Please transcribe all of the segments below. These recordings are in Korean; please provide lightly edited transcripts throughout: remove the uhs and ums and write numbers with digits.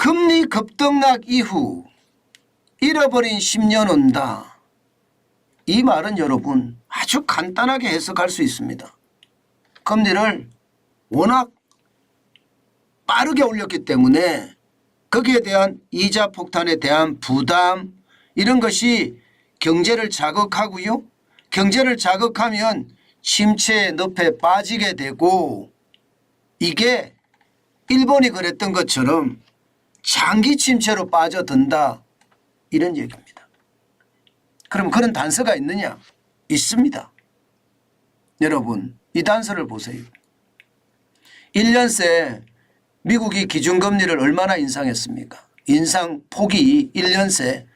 금리 급등락 이후 잃어버린 10년 온다. 이 말은 여러분 아주 간단하게 해석할 수 있습니다. 금리를 워낙 빠르게 올렸기 때문에 거기에 대한 이자 폭탄에 대한 부담 이런 것이 경제를 자극하고요. 경제를 자극하면 침체의 늪에 빠지게 되고 이게 일본이 그랬던 것처럼 장기 침체로 빠져든다 이런 얘기입니다. 그럼 그런 단서가 있느냐? 있습니다. 여러분 이 단서를 보세요. 1년 새 미국이 기준금리를 얼마나 인상했습니까? 인상폭이 1년 새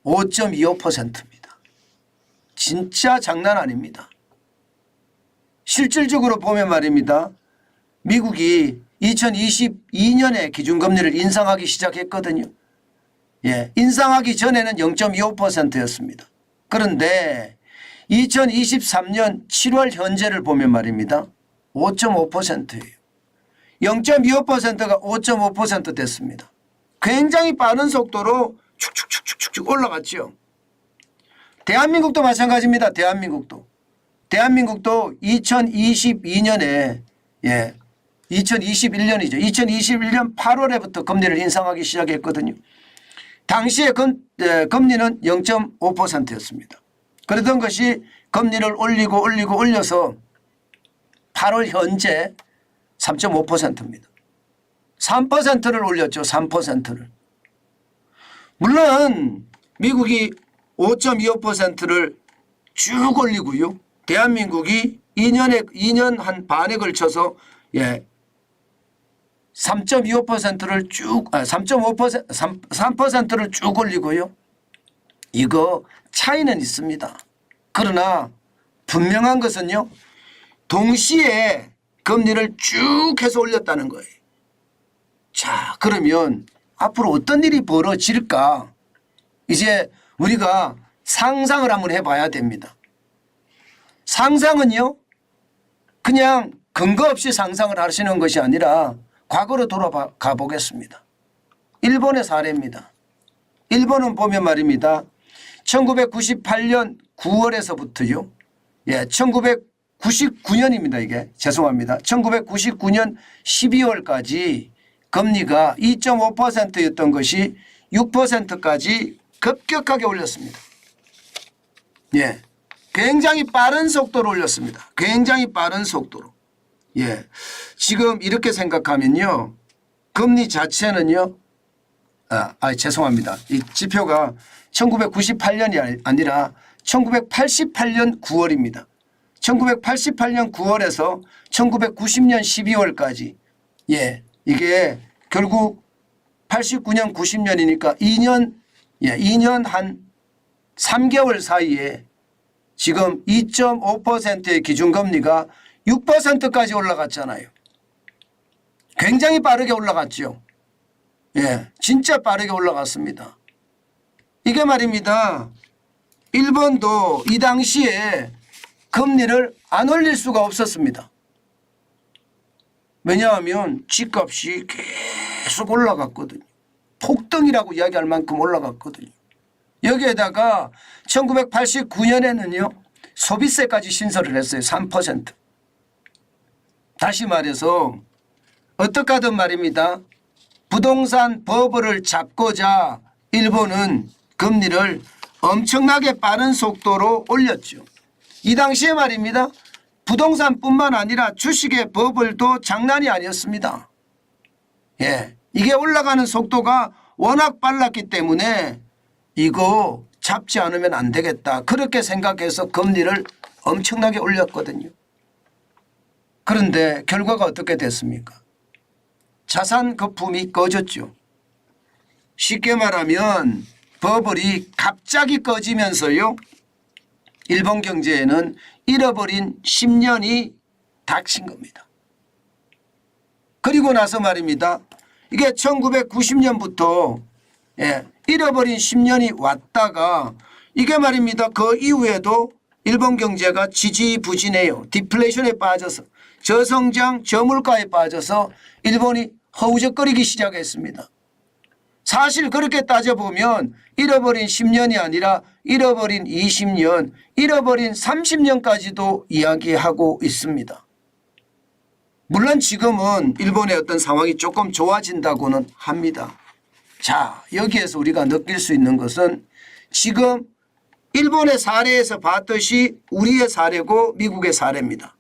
5.25%입니다. 진짜 장난 아닙니다. 실질적으로 보면 말입니다. 미국이 2022년에 기준금리를 인상하기 시작했거든요. 예, 인상하기 전에는 0.25%였습니다. 그런데 2023년 7월 현재를 보면 말입니다. 5.5%예요. 0.25%가 5.5% 됐습니다. 굉장히 빠른 속도로 축축축축축 올라갔죠. 대한민국도 마찬가지입니다. 대한민국도 2022년에 2021년이죠. 2021년 8월에부터 금리를 인상하기 시작했거든요. 당시에 금리는 0.5%였습니다. 그러던 것이 금리를 올려서 8월 현재 3.5%입니다. 3%를 올렸죠. 3%를. 물론 미국이 5.25%를 쭉 올리고요. 대한민국이 2년 한 반에 걸쳐서 3.25%를 쭉 3%를 쭉 올리고요. 이거 차이는 있습니다. 그러나 분명한 것은요. 동시에 금리를 쭉 해서 올렸다는 거예요. 자, 그러면 앞으로 어떤 일이 벌어질까? 이제 우리가 상상을 한번 해봐야 됩니다. 상상은요. 그냥 근거 없이 상상을 하시는 것이 아니라 과거로 돌아가 보겠습니다. 일본의 사례입니다. 일본은 보면 말입니다. 1998년 9월에서부터요. 1999년입니다. 이게 죄송합니다. 1999년 12월까지 금리가 2.5%였던 것이 6%까지 급격하게 올렸습니다. 굉장히 빠른 속도로 올렸습니다. 굉장히 빠른 속도로. 지금 이렇게 생각하면요. 금리 자체는요. 죄송합니다. 이 지표가 1998년이 아니라 1988년 9월입니다. 1988년 9월에서 1990년 12월까지 이게 결국 89년 90년이니까 2년 한 3개월 사이에 지금 2.5%의 기준금리가 6%까지 올라갔잖아요. 굉장히 빠르게 올라갔죠. 진짜 빠르게 올라갔습니다. 이게 말입니다. 일본도 이 당시에 금리를 안 올릴 수가 없었습니다. 왜냐하면 집값이 계속 올라갔거든요. 폭등이라고 이야기할 만큼 올라갔거든요. 여기에다가 1989년에는요. 소비세까지 신설을 했어요. 3%. 다시 말해서 어떻게 하든 말입니다. 부동산 버블을 잡고자 일본은 금리를 엄청나게 빠른 속도로 올렸죠. 이 당시에 말입니다. 부동산뿐만 아니라 주식의 버블도 장난이 아니었습니다. 이게 올라가는 속도가 워낙 빨랐기 때문에 이거 잡지 않으면 안 되겠다. 그렇게 생각해서 금리를 엄청나게 올렸거든요. 그런데 결과가 어떻게 됐습니까? 자산 거품이 꺼졌죠. 쉽게 말하면 버블이 갑자기 꺼지면서요. 일본 경제에는 잃어버린 10년이 닥친 겁니다. 그리고 나서 말입니다. 이게 1990년부터 잃어버린 10년이 왔다가 이게 말입니다. 그 이후에도 일본 경제가 지지부진해요. 디플레이션에 빠져서 저성장 저물가에 빠져서 일본이 허우적거리기 시작했습니다. 사실 그렇게 따져보면 잃어버린 10년이 아니라 잃어버린 20년, 잃어버린 30년까지도 이야기하고 있습니다. 물론 지금은 일본의 어떤 상황이 조금 좋아진다고는 합니다. 자, 여기에서 우리가 느낄 수 있는 것은 지금 일본의 사례에서 봤듯이 우리의 사례고 미국의 사례입니다.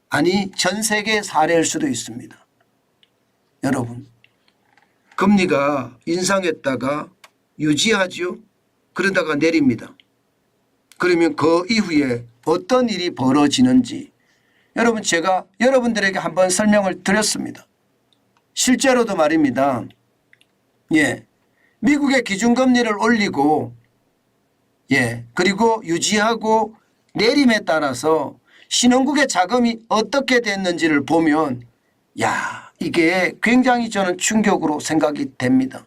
아니, 전 세계의 사례일 수도 있습니다. 여러분, 금리가 인상했다가 유지하죠. 그러다가 내립니다. 그러면 그 이후에 어떤 일이 벌어지는지 여러분, 제가 여러분들에게 한번 설명을 드렸습니다. 실제로도 말입니다. 예, 미국의 기준금리를 올리고 그리고 유지하고 내림에 따라서 신흥국의 자금이 어떻게 됐는지를 보면 이게 굉장히 저는 충격으로 생각이 됩니다.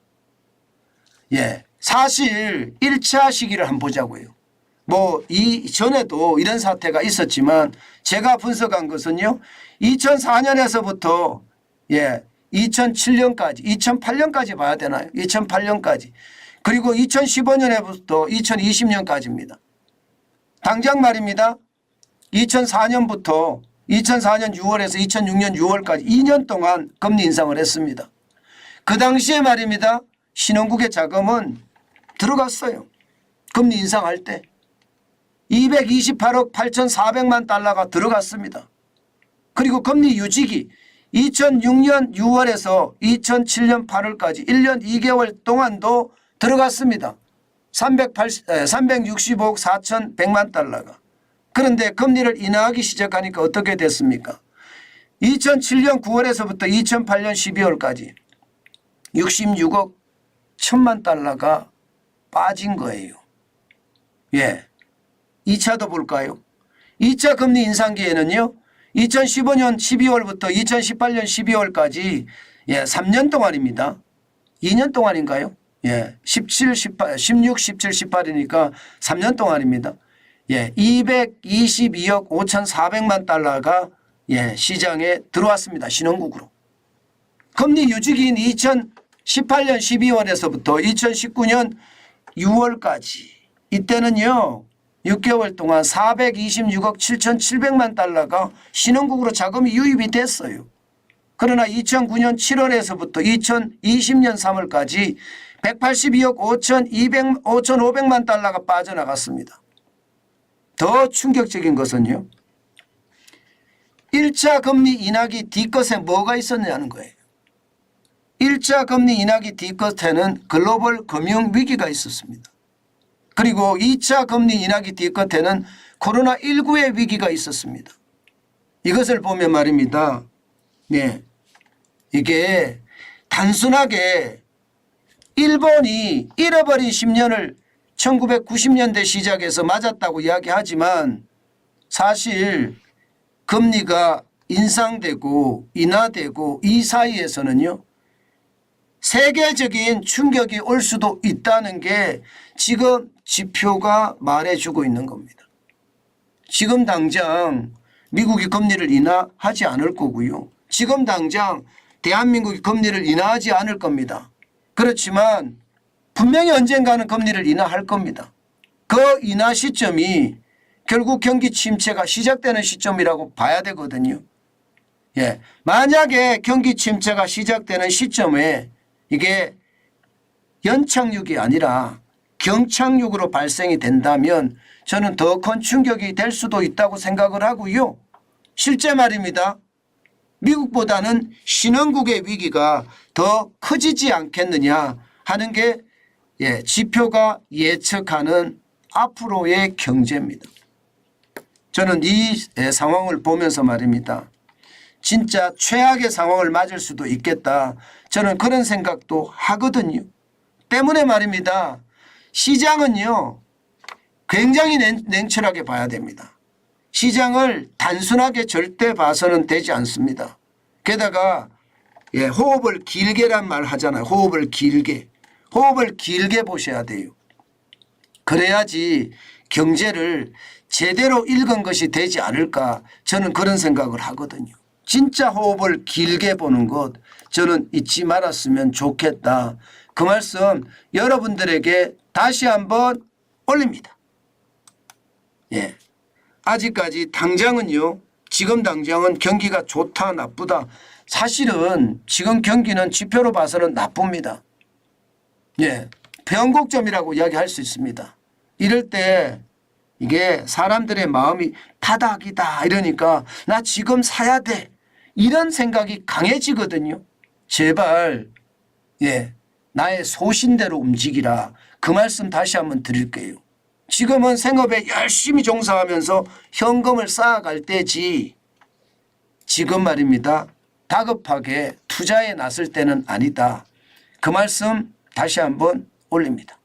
사실 1차 시기를 한번 보자고요. 이전에도 이런 사태가 있었지만 제가 분석한 것은요. 2004년에서부터 2007년까지 2008년까지 봐야 되나요? 2008년까지 그리고 2015년에부터 2020년까지입니다. 당장 말입니다. 2004년부터 2004년 6월에서 2006년 6월까지 2년 동안 금리 인상을 했습니다. 그 당시에 말입니다. 신흥국의 자금은 들어갔어요. 금리 인상할 때 228억 8,400만 달러가 들어갔습니다. 그리고 금리 유지기 2006년 6월에서 2007년 8월까지 1년 2개월 동안도 들어갔습니다. 365억 4,100만 달러가. 그런데 금리를 인하하기 시작하니까 어떻게 됐습니까? 2007년 9월에서부터 2008년 12월까지 66억 1천만 달러가 빠진 거예요. 2차도 볼까요? 2차 금리 인상기에는요. 2015년 12월부터 2018년 12월까지 3년 동안입니다. 2년 동안인가요? 17, 18, 16, 17, 18이니까 3년 동안입니다. 222억 5,400만 달러가 시장에 들어왔습니다. 신흥국으로. 금리 유지기인 2018년 12월에서부터 2019년 6월까지 이때는요. 6개월 동안 426억 7,700만 달러가 신흥국으로 자금이 유입이 됐어요. 그러나 2009년 7월에서부터 2020년 3월까지 182억 5,500만 달러가 빠져나갔습니다. 더 충격적인 것은요. 1차 금리 인하기 뒤끝에 뭐가 있었냐는 거예요. 1차 금리 인하기 뒤끝에는 글로벌 금융 위기가 있었습니다. 그리고 2차 금리 인하기 뒤끝에는 코로나19의 위기가 있었습니다. 이것을 보면 말입니다. 이게 단순하게 일본이 잃어버린 10년을 1990년대 시작해서 맞았다고 이야기하지만 사실 금리가 인상되고 인하되고 이 사이에서는요. 세계적인 충격이 올 수도 있다는 게 지금 지표가 말해주고 있는 겁니다. 지금 당장 미국이 금리를 인하하지 않을 거고요. 지금 당장 대한민국이 금리를 인하하지 않을 겁니다. 그렇지만 분명히 언젠가는 금리를 인하할 겁니다. 그 인하 시점이 결국 경기 침체가 시작되는 시점이라고 봐야 되거든요. 만약에 경기 침체가 시작되는 시점에 이게 연착륙이 아니라 경착륙으로 발생이 된다면 저는 더 큰 충격이 될 수도 있다고 생각을 하고요. 실제 말입니다. 미국보다는 신흥국의 위기가 더 커지지 않겠느냐 하는 게 지표가 예측하는 앞으로의 경제입니다. 저는 이 상황을 보면서 말입니다. 진짜 최악의 상황을 맞을 수도 있겠다. 저는 그런 생각도 하거든요. 때문에 말입니다. 시장은요. 굉장히 냉철하게 봐야 됩니다. 시장을 단순하게 절대 봐서는 되지 않습니다. 게다가 호흡을 길게란 말 하잖아요. 호흡을 길게. 호흡을 길게 보셔야 돼요. 그래야지 경제를 제대로 읽은 것이 되지 않을까 저는 그런 생각을 하거든요. 진짜 호흡을 길게 보는 것 저는 잊지 말았으면 좋겠다. 그 말씀 여러분들에게 다시 한번 올립니다. 예. 아직까지 당장은요. 지금 당장은 경기가 좋다 나쁘다. 사실은 지금 경기는 지표로 봐서는 나쁩니다. 예. 변곡점이라고 이야기할 수 있습니다. 이럴 때 이게 사람들의 마음이 타닥이다 이러니까 나 지금 사야 돼. 이런 생각이 강해지거든요. 제발 나의 소신대로 움직이라. 그 말씀 다시 한번 드릴게요. 지금은 생업에 열심히 종사하면서 현금을 쌓아갈 때지 지금 말입니다. 다급하게 투자에 나설 때는 아니다. 그 말씀 다시 한번 올립니다.